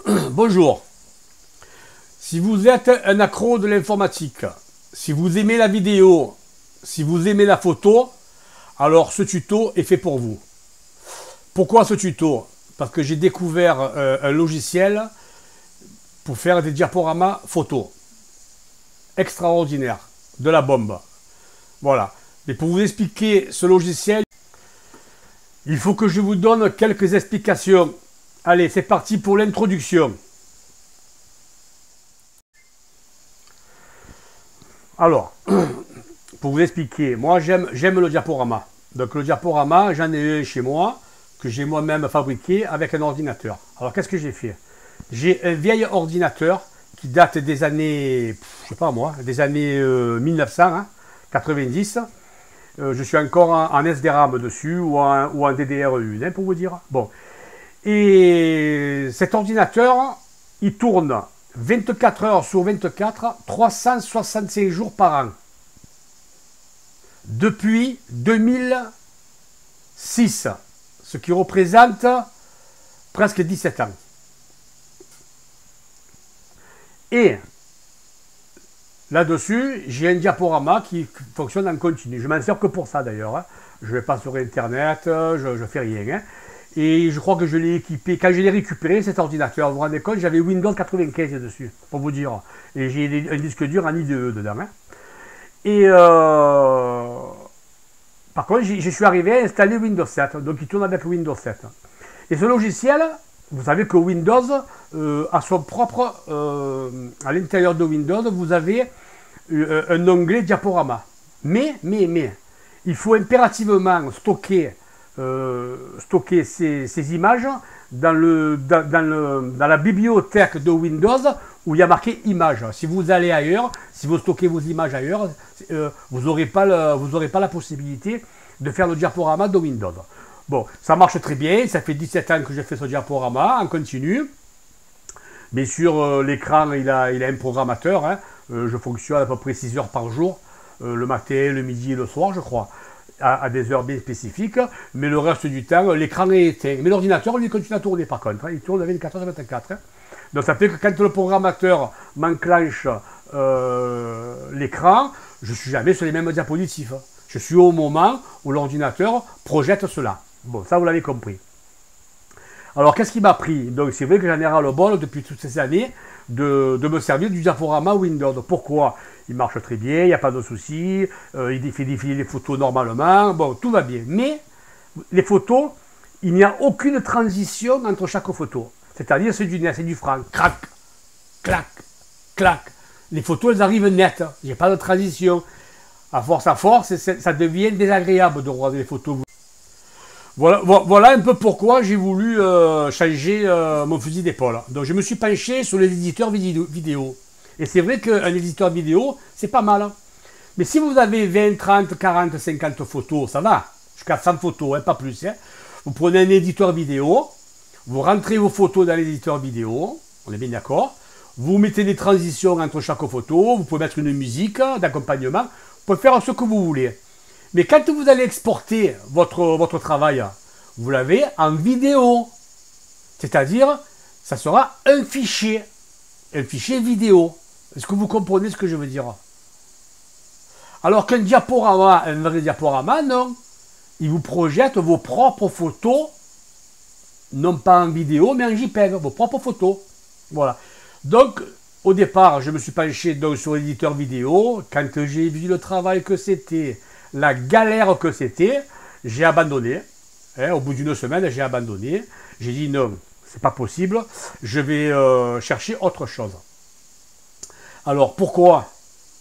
Bonjour. Si vous êtes un accro de l'informatique, si vous aimez la vidéo, si vous aimez la photo, alors ce tuto est fait pour vous. Pourquoi ce tuto? Parce que j'ai découvert un logiciel pour faire des diaporamas photos. Extraordinaire. De la bombe. Voilà. Mais pour vous expliquer ce logiciel, il faut que je vous donne quelques explications. Allez, c'est parti pour l'introduction. Alors, pour vous expliquer, moi j'aime le diaporama. Donc le diaporama, j'en ai un chez moi, que j'ai moi-même fabriqué avec un ordinateur. Alors qu'est-ce que j'ai fait? J'ai un vieil ordinateur qui date des années, je sais pas moi, des années 1990. Je suis encore en SDRAM dessus ou en DDR1, pour vous dire. Bon. Et cet ordinateur, il tourne 24 heures sur 24, 365 jours par an. Depuis 2006, ce qui représente presque 17 ans. Et là-dessus, j'ai un diaporama qui fonctionne en continu. Je m'en sers que pour ça d'ailleurs. Je ne vais pas sur Internet, je ne fais rien. Et je crois que je l'ai équipé. Quand je l'ai récupéré, cet ordinateur, vous vous rendez compte, j'avais Windows 95 dessus, pour vous dire. Et j'ai un disque dur en IDE dedans. Et par contre, je suis arrivé à installer Windows 7. Donc il tourne avec Windows 7. Et ce logiciel, vous savez que Windows a son propre... à l'intérieur de Windows, vous avez un onglet diaporama. Mais, il faut impérativement stocker ces images dans la bibliothèque de Windows où il y a marqué images. Si vous allez ailleurs, si vous stockez vos images ailleurs, vous n'aurez pas la possibilité de faire le diaporama de Windows. Bon, ça marche très bien, ça fait 17 ans que j'ai fait ce diaporama en continu. Bien sûr, l'écran, il a un programmateur. Hein. Je fonctionne à peu près 6 heures par jour, le matin, le midi et le soir, je crois. À des heures bien spécifiques, mais le reste du temps, l'écran est éteint. Mais l'ordinateur, lui, continue à tourner par contre. Hein. Il tourne 24 heures sur 24. Hein. Donc ça fait que quand le programmateur m'enclenche l'écran, je ne suis jamais sur les mêmes diapositives. Je suis au moment où l'ordinateur projette cela. Bon, ça vous l'avez compris. Alors qu'est-ce qui m'a pris? Donc c'est vrai que j'en ai ras le bol depuis toutes ces années de me servir du diaporama Windows. Pourquoi? Il marche très bien, il n'y a pas de souci, il fait défiler les photos normalement, bon, tout va bien. Mais les photos, il n'y a aucune transition entre chaque photo. C'est-à-dire c'est du net, c'est du franc, crac, clac, clac. Les photos, elles arrivent nettes, il n'y a pas de transition. À force, ça devient désagréable de regarder les photos. Voilà un peu pourquoi j'ai voulu changer mon fusil d'épaule. Donc je me suis penché sur les éditeurs vidéo. Et c'est vrai qu'un éditeur vidéo, c'est pas mal. Mais si vous avez 20, 30, 40, 50 photos, ça va. Jusqu'à 100 photos, hein, pas plus. Hein. Vous prenez un éditeur vidéo, vous rentrez vos photos dans l'éditeur vidéo, on est bien d'accord. Vous mettez des transitions entre chaque photo, vous pouvez mettre une musique d'accompagnement, vous pouvez faire ce que vous voulez. Mais quand vous allez exporter votre travail, vous l'avez en vidéo. C'est-à-dire, ça sera un fichier vidéo. Est-ce que vous comprenez ce que je veux dire? Alors qu'un diaporama, un vrai diaporama, non. Il vous projette vos propres photos, non pas en vidéo, mais en JPEG, vos propres photos. Voilà. Donc, au départ, je me suis penché donc sur l'éditeur vidéo. Quand j'ai vu le travail que c'était, la galère que c'était, j'ai abandonné. Hein, au bout d'une semaine, j'ai abandonné. J'ai dit non, c'est pas possible. Je vais chercher autre chose. Alors pourquoi?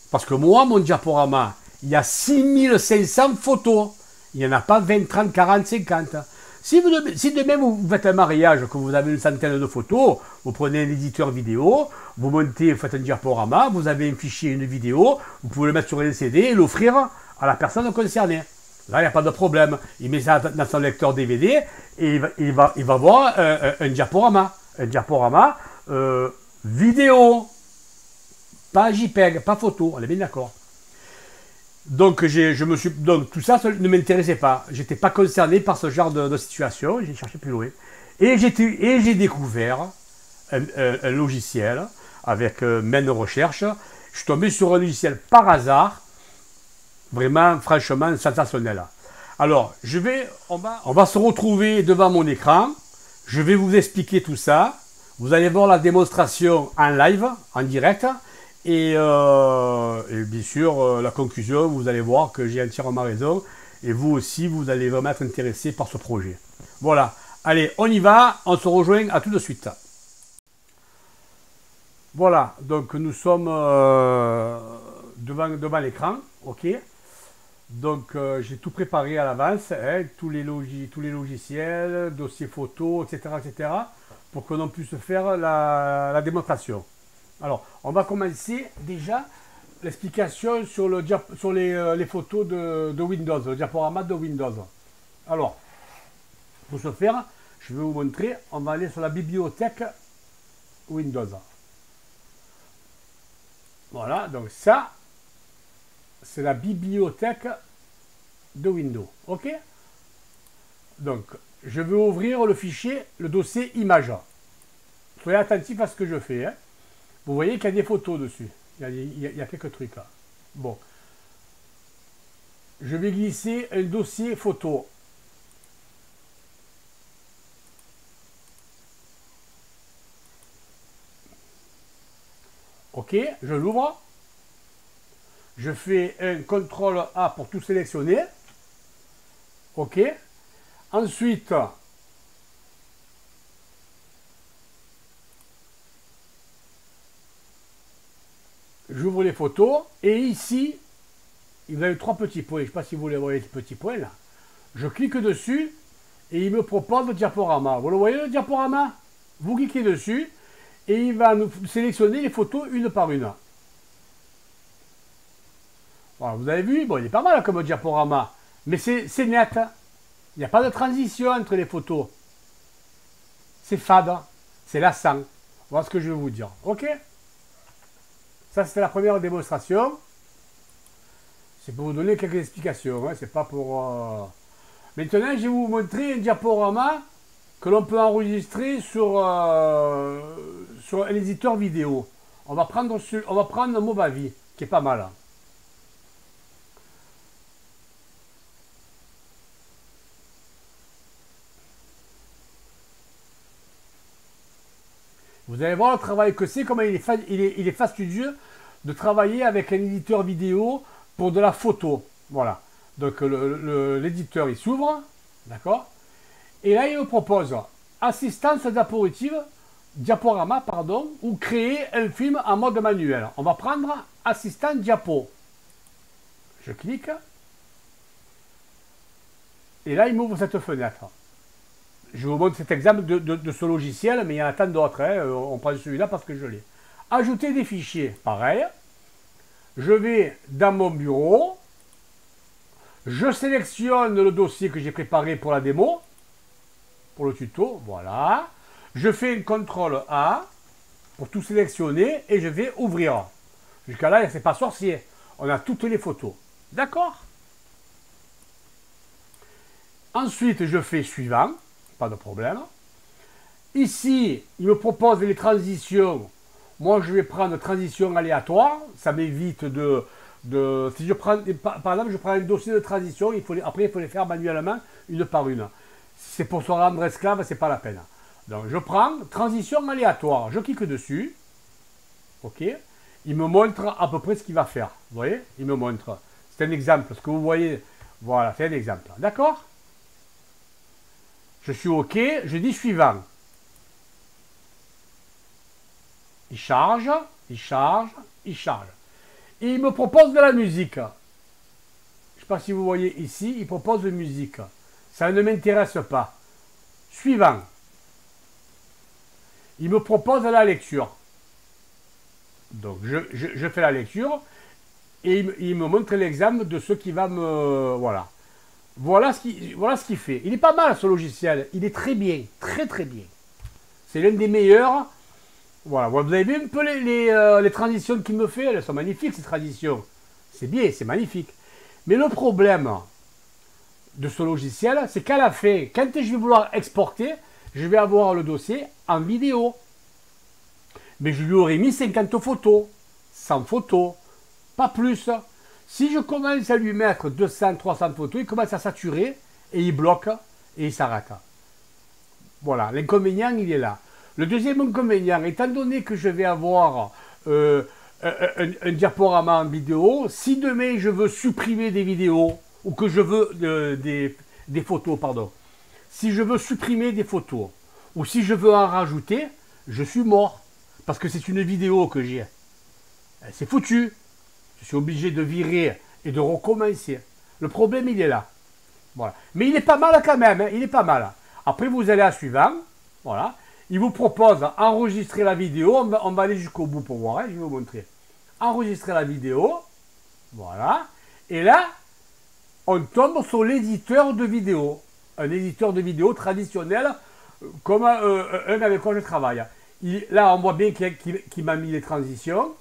Parce que moi, mon diaporama, il y a 6500 photos. Il n'y en a pas 20, 30, 40, 50. Si demain vous faites un mariage, que vous avez une centaine de photos, vous prenez un éditeur vidéo, vous montez, vous faites un diaporama, vous avez un fichier, une vidéo, vous pouvez le mettre sur un CD et l'offrir à la personne concernée. Là, il n'y a pas de problème. Il met ça dans son lecteur DVD et il va voir un diaporama. Un diaporama vidéo. Pas JPEG, pas photo. On est bien d'accord. Donc, donc tout ça ne m'intéressait pas. Je n'étais pas concerné par ce genre de situation. J'ai cherché plus loin. Et j'ai découvert un logiciel avec main de recherche. Je suis tombé sur un logiciel par hasard, vraiment, franchement, sensationnel. Alors, on va se retrouver devant mon écran. Je vais vous expliquer tout ça. Vous allez voir la démonstration en live, en direct. Et bien sûr, la conclusion, vous allez voir que j'ai entièrement raison. Et vous aussi, vous allez vraiment être intéressé par ce projet. Voilà. Allez, on y va. On se rejoint à tout de suite. Voilà. Donc, nous sommes devant l'écran. OK. Donc, j'ai tout préparé à l'avance. Hein, tous les logiciels, dossiers photos, etc., etc. pour que l'on puisse faire la démonstration. Alors, on va commencer déjà l'explication sur les photos de Windows, le diaporama de Windows. Alors, pour ce faire, je vais vous montrer, on va aller sur la bibliothèque Windows. Voilà, donc ça, c'est la bibliothèque de Windows. OK? Donc, je vais ouvrir le fichier, le dossier images. Soyez attentifs à ce que je fais. Hein. Vous voyez qu'il y a des photos dessus. Il y a quelques trucs là. Bon. Je vais glisser un dossier photo. OK, je l'ouvre. Je fais un CTRL A pour tout sélectionner. OK. Ensuite, j'ouvre les photos et ici, vous avez 3 petits points. Je ne sais pas si vous les voyez, ces petits points là. Je clique dessus et il me propose le diaporama. Vous le voyez le diaporama? Vous cliquez dessus et il va nous sélectionner les photos une par une. Voilà, vous avez vu, bon, il est pas mal comme diaporama, mais c'est net. Il n'y a pas de transition entre les photos. C'est fade, c'est lassant. Voilà ce que je vais vous dire. OK? Ça, c'était la première démonstration. C'est pour vous donner quelques explications. Hein. C'est pas pour... Maintenant, je vais vous montrer un diaporama que l'on peut enregistrer sur un éditeur vidéo. On va prendre Movavi, qui est pas mal. Vous allez voir le travail que c'est, comment il est fastidieux de travailler avec un éditeur vidéo pour de la photo. Voilà. Donc l'éditeur il s'ouvre, d'accord. Et là il me propose assistance diaporama, pardon, ou créer un film en mode manuel. On va prendre assistant diapo. Je clique. Et là il m'ouvre cette fenêtre. Je vous montre cet exemple de ce logiciel, mais il y en a tant d'autres. Hein. On prend celui-là parce que je l'ai. Ajouter des fichiers, pareil. Je vais dans mon bureau. Je sélectionne le dossier que j'ai préparé pour la démo, pour le tuto. Voilà. Je fais un CTRL A pour tout sélectionner et je vais ouvrir. Jusqu'à là, c'est pas sorcier. On a toutes les photos. D'accord? Ensuite, je fais suivant. Pas de problème. Ici, il me propose les transitions. Moi, je vais prendre transition aléatoire. Ça m'évite si je prends, par exemple, je prends un dossier de transition, après, il faut les faire manuellement, une par une. Si c'est pour se rendre esclave, c'est pas la peine. Donc, je prends transition aléatoire. Je clique dessus. OK. Il me montre à peu près ce qu'il va faire. Vous voyez? Il me montre. C'est un exemple. Ce que vous voyez, voilà, c'est un exemple. D'accord? Je suis OK, je dis suivant. Il charge, il charge, il charge. Et il me propose de la musique. Je ne sais pas si vous voyez ici, il propose de musique. Ça ne m'intéresse pas. Suivant. Il me propose la lecture. Donc je fais la lecture et il me montre l'exemple de ce qui va me... Voilà. Voilà ce qu'il fait. Il est pas mal ce logiciel. Il est très bien. Très très bien. C'est l'un des meilleurs. Voilà. Vous avez vu un peu les transitions qu'il me fait. Elles sont magnifiques ces transitions. C'est bien, c'est magnifique. Mais le problème de ce logiciel, c'est qu'à la fin, quand je vais vouloir exporter, je vais avoir le dossier en vidéo. mais je lui aurais mis 50 photos, 100 photos, pas plus. Si je commence à lui mettre 200, 300 photos, il commence à saturer et il bloque et il s'arrête. Voilà, l'inconvénient, il est là. Le deuxième inconvénient, étant donné que je vais avoir un diaporama en vidéo, si demain je veux supprimer des vidéos, ou que je veux des photos, pardon, si je veux supprimer des photos, ou si je veux en rajouter, je suis mort. Parce que c'est une vidéo que j'ai. C'est foutu. Je suis obligé de virer et de recommencer. Le problème, il est là. Voilà. Mais il est pas mal quand même, hein, il est pas mal. Après, vous allez à suivant. Voilà. Il vous propose d'enregistrer la vidéo. On va aller jusqu'au bout pour voir. Hein, je vais vous montrer. Enregistrer la vidéo. Voilà. Et là, on tombe sur l'éditeur de vidéo. Un éditeur de vidéo traditionnel, comme un avec quoi je travaille. Là, on voit bien qu'il m'a mis les transitions.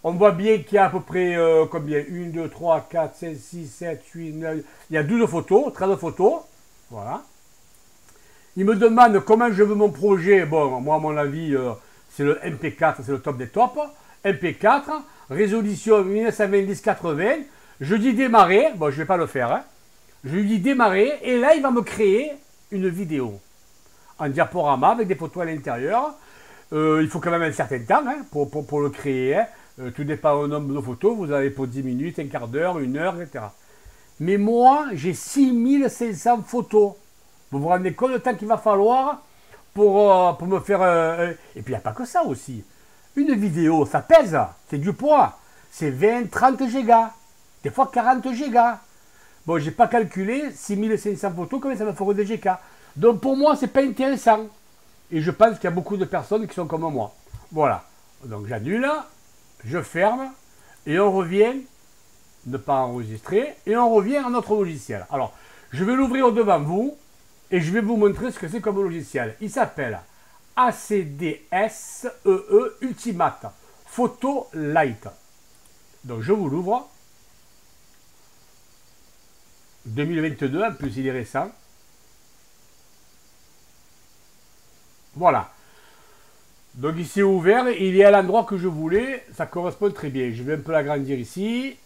On voit bien qu'il y a à peu près combien 1, 2, 3, 4, 5, 6, 7, 8, 9. Il y a 12 photos, 13 photos. Voilà. Il me demande comment je veux mon projet. Bon, moi, à mon avis, c'est le MP4, c'est le top des tops. MP4, résolution 1920-1080. Je dis démarrer. Bon, je ne vais pas le faire. Hein. Je lui dis démarrer. Et là, il va me créer une vidéo en diaporama avec des photos à l'intérieur. Il faut quand même un certain temps hein, pour le créer. Hein. Tout dépend du nombre de photos. Vous avez pour 10 minutes, un quart d'heure, une heure, etc. Mais moi, j'ai 6500 photos. Vous vous rendez compte du temps qu'il va falloir pour me faire... Et puis, il n'y a pas que ça aussi. Une vidéo, ça pèse. C'est du poids. C'est 20, 30 gigas. Des fois, 40 gigas. Bon, je n'ai pas calculé 6500 photos, combien ça me ferait des gigas. Donc, pour moi, ce n'est pas intéressant. Et je pense qu'il y a beaucoup de personnes qui sont comme moi. Voilà. Donc, j'annule. Je ferme. Et on revient. Ne pas enregistrer. Et on revient à notre logiciel. Alors, je vais l'ouvrir devant vous. Et je vais vous montrer ce que c'est comme logiciel. Il s'appelle ACDSEE Ultimate Photo Light. Donc je vous l'ouvre. 2022, en plus il est récent. Voilà. Donc il s'est ouvert, il est à l'endroit que je voulais. Ça correspond très bien. Je vais un peu l'agrandir ici.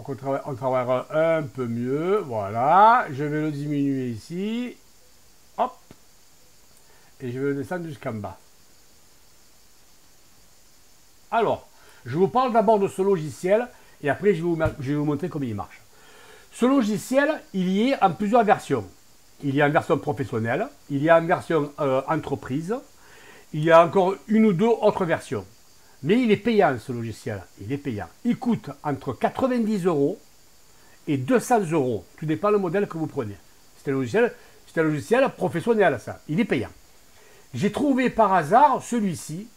On travaillera un peu mieux, voilà, je vais le diminuer ici, hop, et je vais le descendre jusqu'en bas. Alors, je vous parle d'abord de ce logiciel, et après je vais vous montrer comment il marche. Ce logiciel, il y est en plusieurs versions. Il y a en version professionnelle, il y a en version entreprise, il y a encore une ou deux autres versions. Mais il est payant ce logiciel, il est payant. Il coûte entre 90 € et 200 €. Tout dépend le modèle que vous prenez. C'est un logiciel professionnel ça, il est payant. J'ai trouvé par hasard celui-ci,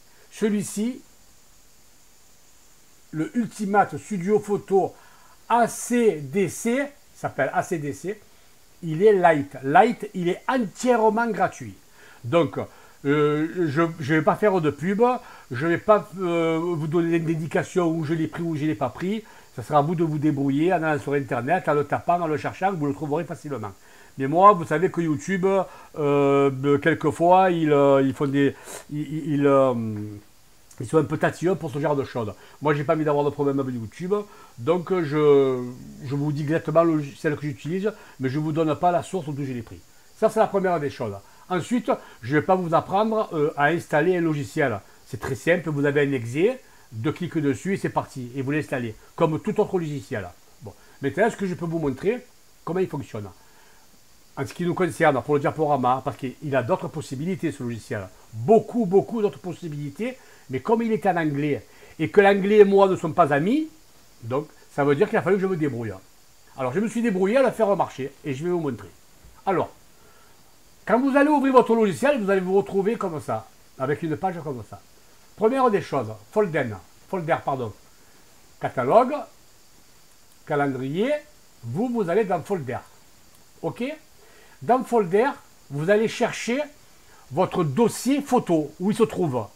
le Ultimate Studio Photo ACDC, s'appelle ACDC, il est light. Light, il est entièrement gratuit. Donc, je ne vais pas faire de pub, je ne vais pas vous donner d'indications où je l'ai pris ou je ne l'ai pas pris. Ce sera à vous de vous débrouiller en allant sur Internet, en le tapant, en le cherchant, vous le trouverez facilement. Mais moi, vous savez que YouTube, quelquefois, ils font des... Ils sont un peu tatillons pour ce genre de choses. Moi, j'ai pas envie d'avoir de problème avec YouTube, donc je vous dis exactement celle que j'utilise, mais je ne vous donne pas la source d'où je l'ai pris. Ça, c'est la première des choses. Ensuite, je ne vais pas vous apprendre à installer un logiciel. C'est très simple, vous avez un exe, 2 clics dessus et c'est parti. Et vous l'installez, comme tout autre logiciel. Bon. Maintenant, est-ce que je peux vous montrer comment il fonctionne? En ce qui nous concerne, pour le diaporama, parce qu'il a d'autres possibilités, ce logiciel. Beaucoup d'autres possibilités. Mais comme il est en anglais, et que l'anglais et moi ne sommes pas amis, donc ça veut dire qu'il a fallu que je me débrouille. Alors, je me suis débrouillé à le faire marcher, et je vais vous montrer. Alors, quand vous allez ouvrir votre logiciel, vous allez vous retrouver comme ça, avec une page comme ça. Première des choses, folder, catalogue, calendrier, vous allez dans folder. OK? Dans folder, vous allez chercher votre dossier photo, où il se trouve.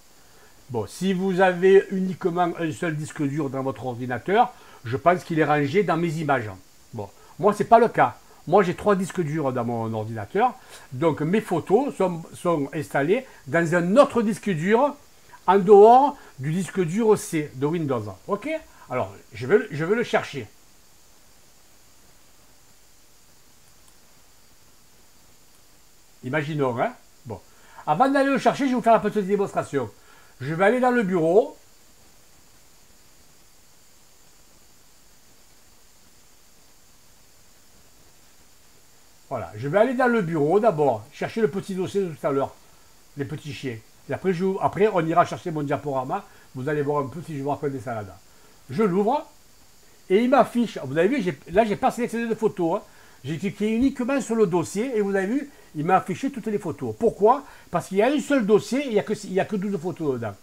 Bon, si vous avez uniquement un seul disque dur dans votre ordinateur, je pense qu'il est rangé dans mes images. Bon, moi, ce n'est pas le cas. Moi, j'ai 3 disques durs dans mon ordinateur. Donc, mes photos sont installées dans un autre disque dur en dehors du disque dur C de Windows. OK? Alors, je vais le chercher. Imaginons, hein? Bon. Avant d'aller le chercher, je vais vous faire la petite démonstration. Je vais aller dans le bureau. Voilà, je vais aller dans le bureau d'abord, chercher le petit dossier de tout à l'heure, les petits chiens. Et après, on ira chercher mon diaporama. Vous allez voir un peu si je vous raconte des salades. Je l'ouvre et il m'affiche. Vous avez vu, là, j'ai pas sélectionné de photos. Hein. J'ai cliqué uniquement sur le dossier et vous avez vu, il m'a affiché toutes les photos. Pourquoi? Parce qu'il y a un seul dossier et il n'y a que 12 photos dedans.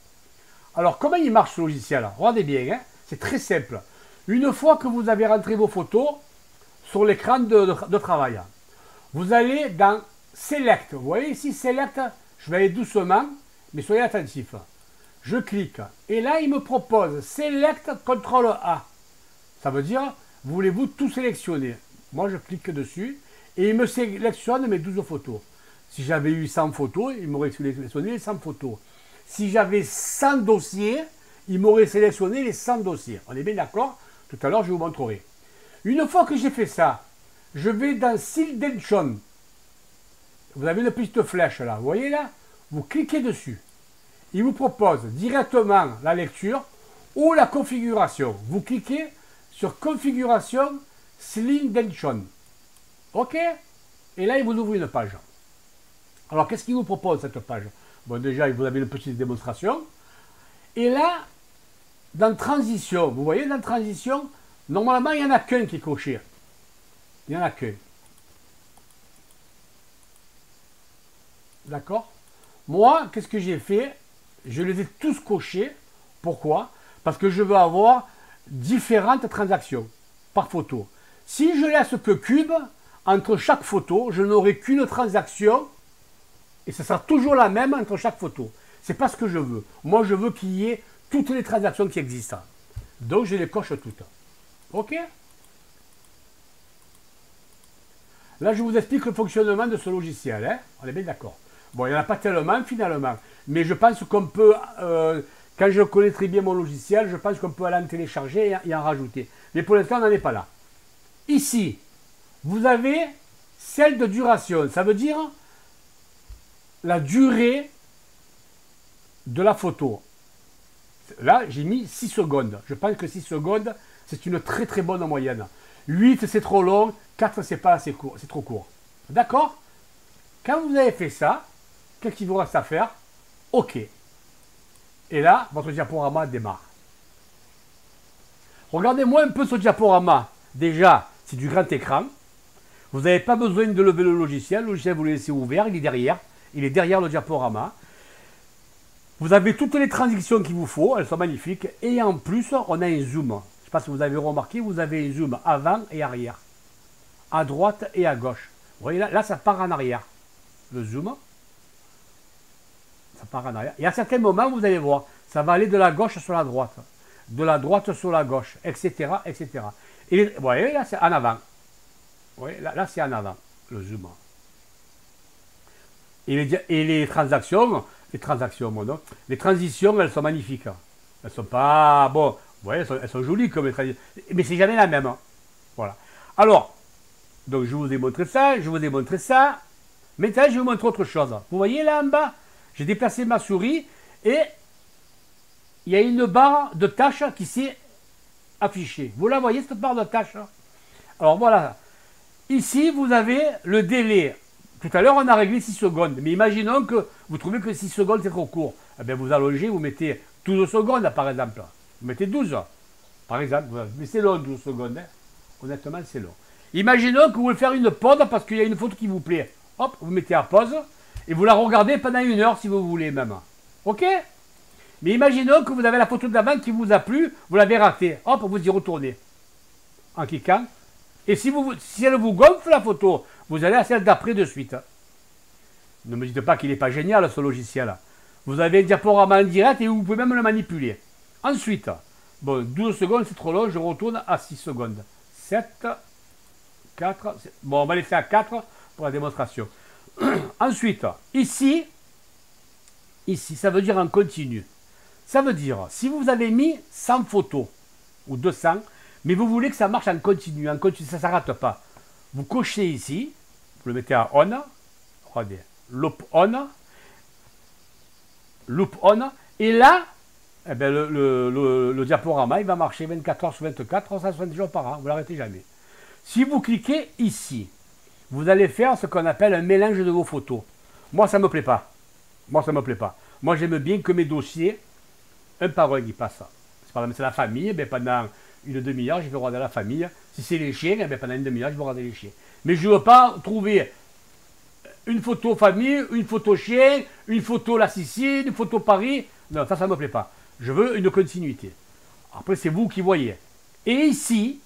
Alors, comment il marche ce logiciel? Regardez bien, hein. C'est très simple. Une fois que vous avez rentré vos photos sur l'écran de travail, vous allez dans Select. Vous voyez ici Select, je vais aller doucement, mais soyez attentifs. Je clique et là il me propose Select CTRL A. Ça veut dire, voulez-vous tout sélectionner? Moi je clique dessus et il me sélectionne mes 12 photos. Si j'avais eu 100 photos, il m'aurait sélectionné les 100 photos. Si j'avais 100 dossiers, il m'aurait sélectionné les 100 dossiers. On est bien d'accord? Tout à l'heure je vous montrerai. Une fois que j'ai fait ça, je vais dans Sildention. Vous avez une petite flèche là, vous voyez là? Vous cliquez dessus. Il vous propose directement la lecture ou la configuration. Vous cliquez sur Configuration Sildention. OK? Et là, il vous ouvre une page. Alors, qu'est-ce qu'il vous propose cette page? Bon, déjà, vous avez une petite démonstration. Et là, dans Transition, vous voyez dans Transition, normalement, il n'y en a qu'un qui est coché. Il n'y en a qu'un. D'accord? Moi, qu'est-ce que j'ai fait? Je les ai tous cochés. Pourquoi? Parce que je veux avoir différentes transactions par photo. Si je laisse que cube, entre chaque photo, je n'aurai qu'une transaction et ce sera toujours la même entre chaque photo. C'est pas ce que je veux. Moi, je veux qu'il y ait toutes les transactions qui existent. Donc, je les coche toutes. OK? Là, je vous explique le fonctionnement de ce logiciel. Hein? On est bien d'accord. Bon, il n'y en a pas tellement finalement. Mais je pense qu'on peut, quand je connais très bien mon logiciel, je pense qu'on peut aller en télécharger et en rajouter. Mais pour l'instant, on n'en est pas là. Ici, vous avez celle de duration. Ça veut dire la durée de la photo. Là, j'ai mis 6 secondes. Je pense que 6 secondes, c'est une très très bonne moyenne. 8, c'est trop long. 4, c'est pas assez court. C'est trop court. D'accord? Quand vous avez fait ça, qu'est-ce qu'il vous reste à faire? OK. Et là, votre diaporama démarre. Regardez-moi un peu ce diaporama. Déjà, c'est du grand écran. Vous n'avez pas besoin de lever le logiciel. Le logiciel, vous le laissez ouvert. Il est derrière. Il est derrière le diaporama. Vous avez toutes les transitions qu'il vous faut. Elles sont magnifiques. Et en plus, on a un zoom. Je ne sais pas si vous avez remarqué, vous avez un zoom avant et arrière. À droite et à gauche. Vous voyez là, ça part en arrière. Le zoom. Ça part en arrière. Et à certains moments, vous allez voir, ça va aller de la gauche sur la droite. De la droite sur la gauche, etc. etc. Et vous voyez, là, c'est en avant. Vous voyez, là c'est en avant, le zoom. Et les transitions, elles sont magnifiques. Elles sont pas, bon, vous voyez, elles sont jolies comme les transitions. Mais c'est jamais la même. Voilà. Alors, donc je vous ai montré ça, je vous ai montré ça. Maintenant, je vais vous montrer autre chose. Vous voyez là en bas, j'ai déplacé ma souris et il y a une barre de tâches qui s'est affichée. Vous la voyez, cette barre de tâches? Alors voilà. Ici, vous avez le délai. Tout à l'heure, on a réglé 6 secondes. Mais imaginons que vous trouvez que 6 secondes, c'est trop court. Eh bien, vous allongez, vous mettez 12 secondes, par exemple. Vous mettez 12, par exemple. Mais c'est long, 12 secondes. Hein. Honnêtement, c'est long. Imaginons que vous voulez faire une pause parce qu'il y a une photo qui vous plaît. Hop, vous mettez à pause et vous la regardez pendant 1 heure si vous voulez même. OK? Mais imaginons que vous avez la photo d'avant qui vous a plu, vous l'avez ratée. Hop, vous y retournez. En cliquant. Et si elle vous gonfle la photo, vous allez à celle d'après de suite. Ne me dites pas qu'il n'est pas génial ce logiciel. Vous avez un diaporama en direct et vous pouvez même le manipuler. Ensuite, bon, 12 secondes c'est trop long, je retourne à 6 secondes. 7, 4. Bon, on va les faire à 4 pour la démonstration. Ensuite, ici, ça veut dire en continu. Ça veut dire, si vous avez mis 100 photos, ou 200, mais vous voulez que ça marche en continu, ça ne s'arrête pas. Vous cochez ici, vous le mettez à on, regardez, loop on, et là, eh bien, le diaporama, il va marcher 24 heures sur 24, 360 jours par an, vous ne l'arrêtez jamais. Si vous cliquez ici, vous allez faire ce qu'on appelle un mélange de vos photos. Moi, ça ne me plaît pas. Moi, j'aime bien que mes dossiers, un par un, ils passent. Par exemple, c'est la famille, eh pendant une demi-heure, je vais regarder la famille. Si c'est les chiens, eh pendant une demi-heure, je vais regarder les chiens. Mais je ne veux pas trouver une photo famille, une photo chien, une photo la Sicile, une photo Paris. Non, ça ne me plaît pas. Je veux une continuité. Après, c'est vous qui voyez. Et ici,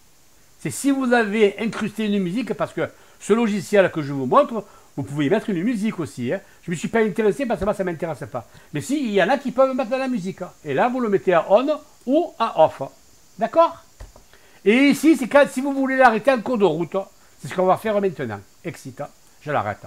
c'est si vous avez incrusté une musique, parce que ce logiciel que je vous montre, vous pouvez y mettre une musique aussi. Hein. Je ne me suis pas intéressé parce que moi, ça ne m'intéresse pas. Mais si, il y en a qui peuvent mettre de la musique. Hein. Et là, vous le mettez à on ou à off. D'accord? Et ici, c'est quand si vous voulez l'arrêter en cours de route. C'est ce qu'on va faire maintenant. Exit. Je l'arrête.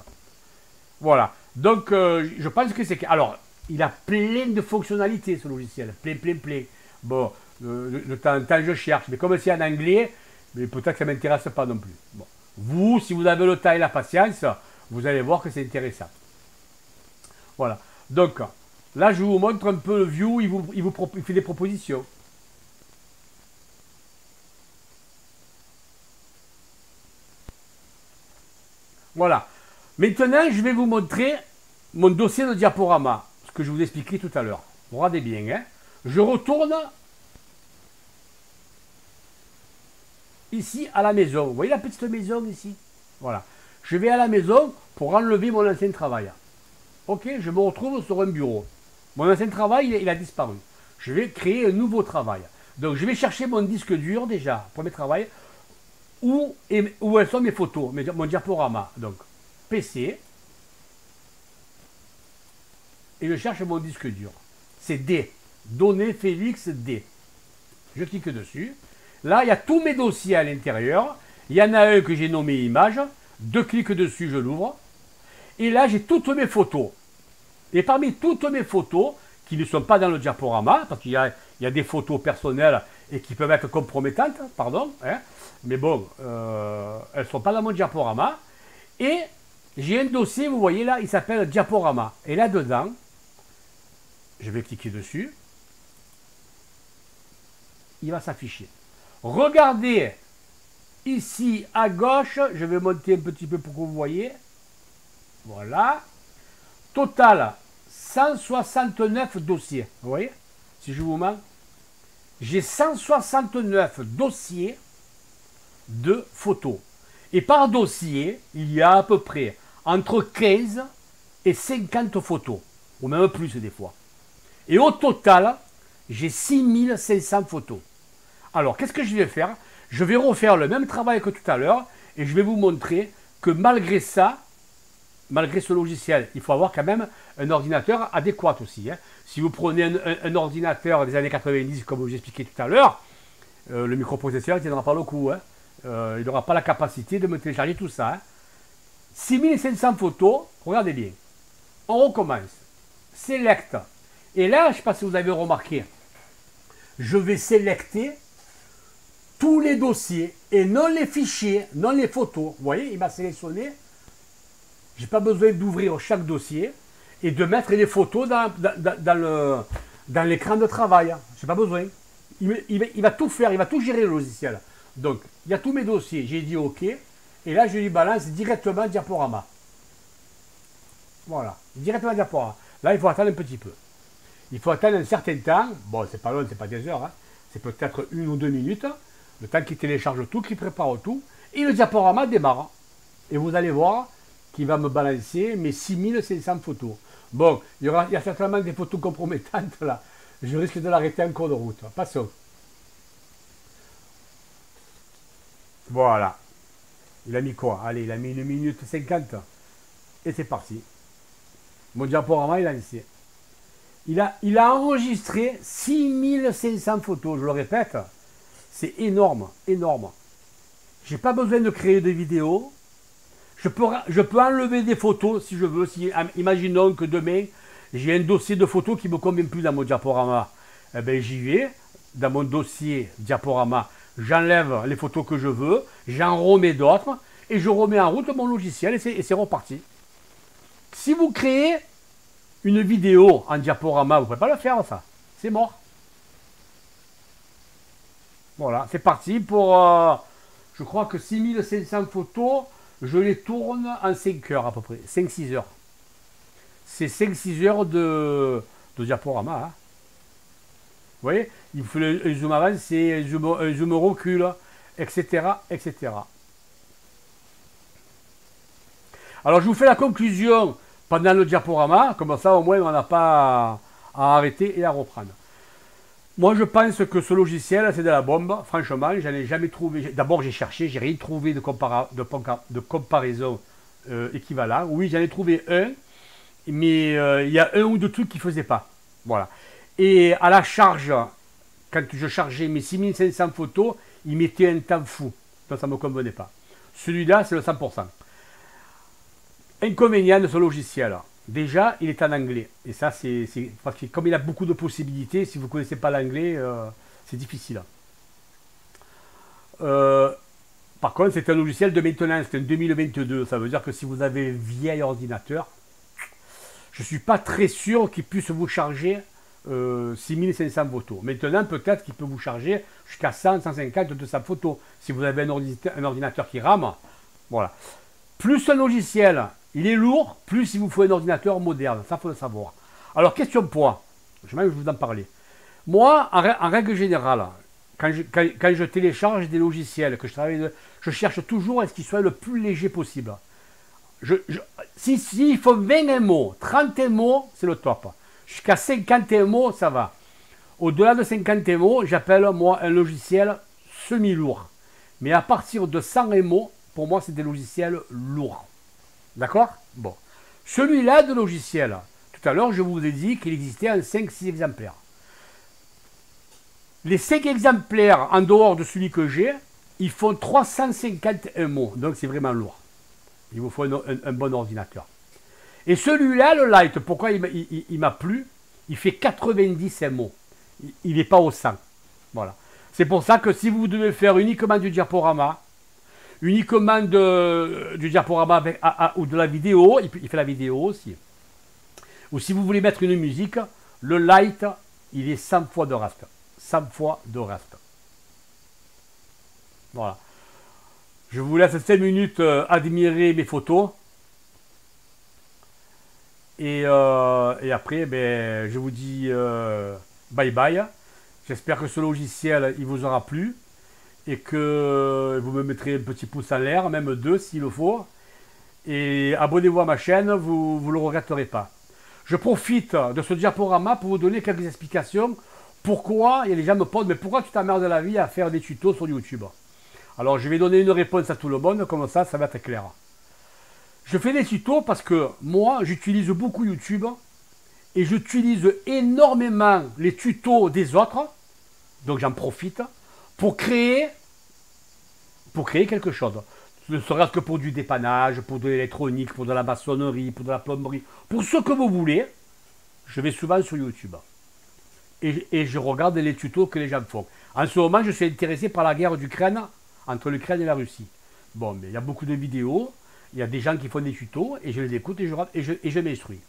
Voilà. Donc, je pense que c'est... Alors, il a plein de fonctionnalités, ce logiciel. Plein. Bon, de temps en temps, je cherche. Mais comme c'est en anglais, mais peut-être que ça ne m'intéresse pas non plus. Bon. Vous, si vous avez le temps et la patience, vous allez voir que c'est intéressant. Voilà. Donc, là, je vous montre un peu le view. Il fait des propositions. Voilà. Maintenant, je vais vous montrer mon dossier de diaporama. Ce que je vous expliquais tout à l'heure. Regardez bien. Hein. Je retourne ici à la maison. Vous voyez la petite maison ici? Voilà. Je vais à la maison pour enlever mon ancien travail. Ok, je me retrouve sur un bureau. Mon ancien travail, il a disparu. Je vais créer un nouveau travail. Donc, je vais chercher mon disque dur déjà, premier travail. Où elles sont mes photos, mon diaporama. Donc, PC. Et je cherche mon disque dur. C'est D. Données Félix D. Je clique dessus. Là, il y a tous mes dossiers à l'intérieur. Il y en a un que j'ai nommé image. Deux clics dessus, je l'ouvre. Et là, j'ai toutes mes photos. Et parmi toutes mes photos, qui ne sont pas dans le diaporama, parce qu'il y a des photos personnelles et qui peuvent être compromettantes, pardon, hein, mais bon, elles ne sont pas dans mon diaporama. Et j'ai un dossier, vous voyez là, il s'appelle diaporama. Et là-dedans, je vais cliquer dessus. Il va s'afficher. Regardez ici à gauche, je vais monter un petit peu pour que vous voyez. Voilà. Total, 169 dossiers. Vous voyez? Si je vous mens, j'ai 169 dossiers de photos. Et par dossier, il y a à peu près entre 15 et 50 photos. Ou même plus des fois. Et au total, j'ai 6500 photos. Alors, qu'est-ce que je vais faire? Je vais refaire le même travail que tout à l'heure et je vais vous montrer que malgré ça, malgré ce logiciel, il faut avoir quand même un ordinateur adéquat aussi. Hein. Si vous prenez un ordinateur des années 90, comme je vous expliquais tout à l'heure, le microprocesseur ne tiendra pas le coup. Hein. Il n'aura pas la capacité de me télécharger tout ça. Hein. 6500 photos, regardez bien. On recommence. Select. Et là, je ne sais pas si vous avez remarqué, je vais sélecter tous les dossiers et non les fichiers, non les photos. Vous voyez, il m'a sélectionné. Je n'ai pas besoin d'ouvrir chaque dossier et de mettre les photos dans l'écran de travail. Je n'ai pas besoin. Il va tout faire, il va tout gérer le logiciel. Donc, il y a tous mes dossiers. J'ai dit OK. Et là, je lui balance directement diaporama. Voilà, directement diaporama. Là, il faut attendre un petit peu. Il faut attendre un certain temps. Bon, c'est pas long, c'est pas des heures. Hein. C'est peut-être 1 ou 2 minutes. Le temps qu'il télécharge tout, qu'il prépare tout. Et le diaporama démarre. Et vous allez voir qu'il va me balancer mes 6500 photos. Bon, il y a certainement des photos compromettantes là. Je risque de l'arrêter en cours de route. Passons. Voilà. Il a mis quoi? Allez, il a mis 1 minute 50. Et c'est parti. Mon diaporama, il a laissé. Il a enregistré 6500 photos. Je le répète, c'est énorme, énorme. J'ai pas besoin de créer de vidéos. Je peux enlever des photos si je veux. Si, imaginons que demain, j'ai un dossier de photos qui ne me convient plus dans mon diaporama. Eh bien, j'y vais, dans mon dossier diaporama, j'enlève les photos que je veux, j'en remets d'autres, et je remets en route mon logiciel, et c'est reparti. Si vous créez une vidéo en diaporama, vous ne pouvez pas le faire, ça. C'est mort. Voilà, c'est parti pour, je crois que 6500 photos. Je les tourne en 5 heures à peu près, 5-6 heures. C'est 5-6 heures de diaporama. Hein. Vous voyez, il faut le zoom avancé, un zoom recul, etc., etc. Alors je vous fais la conclusion pendant le diaporama, comme ça au moins on n'a pas à arrêter et à reprendre. Moi, je pense que ce logiciel, c'est de la bombe. Franchement, je n'en ai jamais trouvé. D'abord, j'ai cherché, j'ai rien trouvé de comparaison équivalent. Oui, j'en ai trouvé un, mais il y a un ou deux trucs qui ne faisaient pas. Voilà. Et à la charge, quand je chargeais mes 6500 photos, il mettait un temps fou. Donc, ça ne me convenait pas. Celui-là, c'est le 100%. Inconvénient de ce logiciel. Déjà, il est en anglais. Et ça, c'est parce que comme il a beaucoup de possibilités, si vous ne connaissez pas l'anglais, c'est difficile. Par contre, c'est un logiciel de maintenant, c'est un 2022. Ça veut dire que si vous avez un vieil ordinateur, je ne suis pas très sûr qu'il puisse vous charger 6500 photos. Maintenant, peut-être qu'il peut vous charger jusqu'à 100, 150, 200 photos. Si vous avez un ordinateur qui rame, voilà. Plus un logiciel, il est lourd, plus il vous faut un ordinateur moderne. Ça, il faut le savoir. Alors, question poids. Je vais vous en parler. Moi, en règle générale, quand je télécharge des logiciels, que je cherche toujours à ce qu'ils soient le plus léger possible. S'il faut 20 mots, 30 mots, c'est le top. Jusqu'à 50 mots, ça va. Au-delà de 50 mots, j'appelle moi un logiciel semi-lourd. Mais à partir de 100 mots, pour moi, c'est des logiciels lourds. D'accord? Bon. Celui-là de logiciel, tout à l'heure, je vous ai dit qu'il existait en 5-6 exemplaires. Les 5 exemplaires en dehors de celui que j'ai, ils font 351 mots. Donc, c'est vraiment lourd. Il vous faut un bon ordinateur. Et celui-là, le Lite, pourquoi il m'a plu? Il fait 90 mots. Il n'est pas au 100. Voilà. C'est pour ça que si vous devez faire uniquement du diaporama, uniquement du diaporama ou de la vidéo, il fait la vidéo aussi. Ou si vous voulez mettre une musique, le Lite, il est 100 fois de reste. 100 fois de reste. Voilà. Je vous laisse 5 minutes admirer mes photos. Et après, ben, je vous dis bye bye. J'espère que ce logiciel, il vous aura plu. Et que vous me mettrez un petit pouce en l'air, même 2 s'il le faut. Et abonnez-vous à ma chaîne, vous ne le regretterez pas. Je profite de ce diaporama pour vous donner quelques explications. Pourquoi, il y a des gens me posent, mais pourquoi tu t'emmerdes la vie à faire des tutos sur YouTube? Alors je vais donner une réponse à tout le monde, comme ça va être clair. Je fais des tutos parce que moi, j'utilise beaucoup YouTube et j'utilise énormément les tutos des autres, donc j'en profite, pour créer quelque chose. Ne serait-ce que pour du dépannage, pour de l'électronique, pour de la maçonnerie, pour de la plomberie, pour ce que vous voulez, je vais souvent sur YouTube. Et je regarde les tutos que les gens font. En ce moment, je suis intéressé par la guerre d'Ukraine, entre l'Ukraine et la Russie. Bon, mais il y a beaucoup de vidéos, il y a des gens qui font des tutos, et je les écoute et je m'instruis.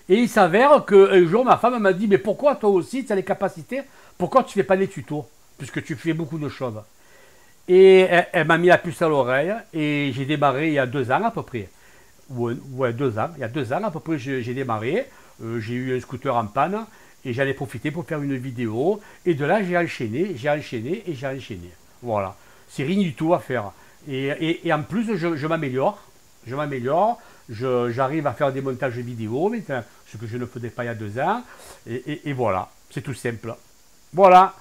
Et il s'avère qu'un jour, ma femme m'a dit, mais pourquoi toi aussi, tu as les capacités, pourquoi tu ne fais pas des tutos, puisque tu fais beaucoup de choses. Et elle m'a mis la puce à l'oreille, et j'ai démarré il y a 2 ans à peu près. Ouais, 2 ans. Il y a 2 ans à peu près, j'ai démarré. J'ai eu un scooter en panne, et j'en ai profité pour faire une vidéo. Et de là, j'ai enchaîné. Voilà. C'est rien du tout à faire. Et en plus, je m'améliore. J'arrive à faire des montages vidéo, maintenant, ce que je ne faisais pas il y a 2 ans. Et voilà, c'est tout simple. Voilà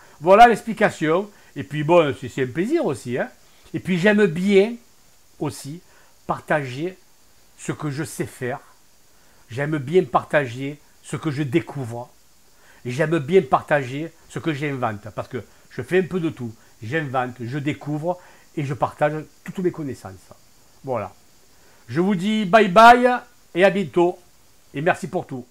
l'explication. Et puis bon, c'est un plaisir aussi. Hein. Et puis j'aime bien aussi partager ce que je sais faire. J'aime bien partager ce que je découvre. Et j'aime bien partager ce que j'invente. Parce que je fais un peu de tout. J'invente, je découvre. et je partage toutes mes connaissances. Voilà. Je vous dis bye bye et à bientôt. Et merci pour tout.